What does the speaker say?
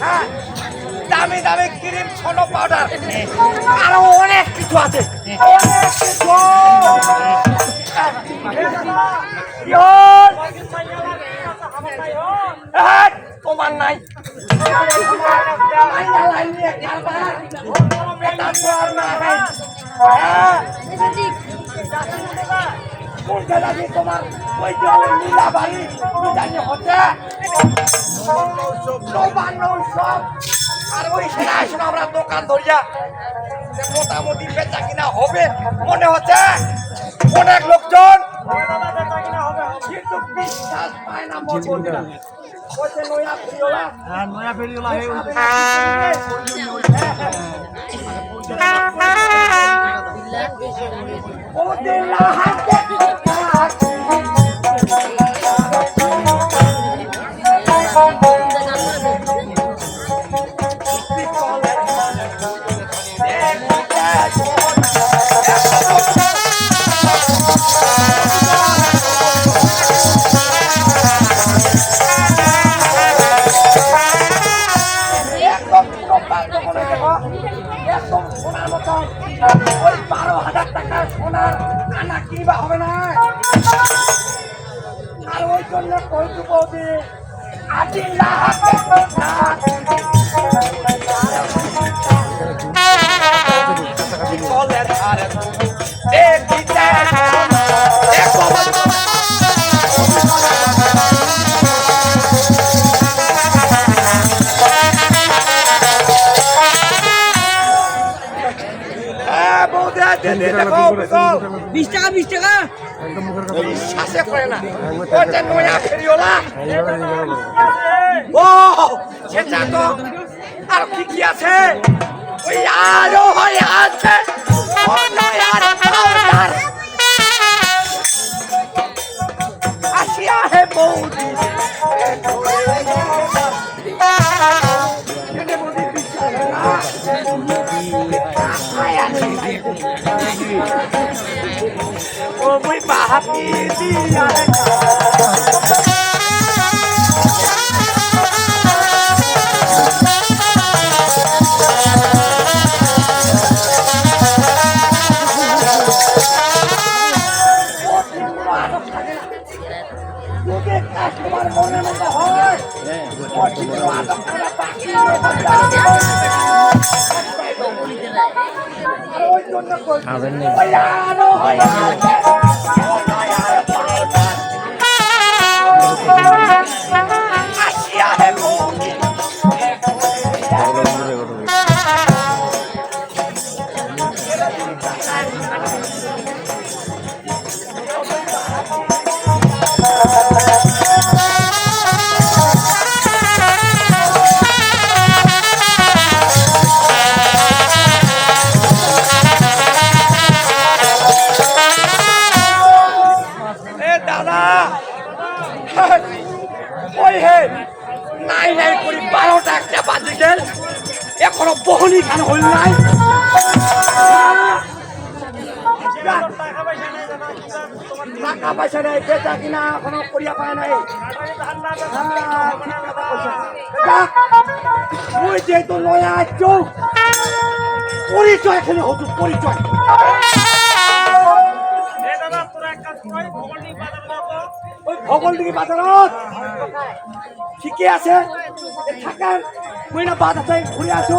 হ্যাঁ, দামি দামি ক্রিম ছনো পাউডার আরো অনেক কিছু আছে। অনেক কিছু। তোমার নাই তোমার ওই নীলা বাড়ি হচ্ছে আর ওই সেটা আমরা দোকান ধরিয়া মোটামুটি বেচা কিনা হবে মনে হচ্ছে। অনেক লোকজন কিন্তু বিশ্বাস পায় না। নয়া ফেরিওলা একদম সোনার মতো ওই 12,000 টাকা সোনার আনা কিনবা হবে না। আর ওই জন্য কইতু বৌদি বিশ্বাসে করে না। নয়া ফেরিওলা ও সেটা তো আর কি কি আছে ওই আরো হয়ে আছে আসিয়া হে বৌদি ও মুই বাহাপি দিয়া তোমার মনে মতো হয় খাবেন নাই নাই করি 12টা একটা বাজে গেল এখনো বহনি খান হইল নাই। টাকা পয়সা নেই বেচা কিনা এখনো করিয়া পায় নাই। তুই যেহেতু নয়া আসছো পরিচয় এখানে হতো পরিচয়। ওই ভগলদিঘি বাজারত ঠিকই আছে থাকার মহিনা বাদ আছে ঘুরে আসো।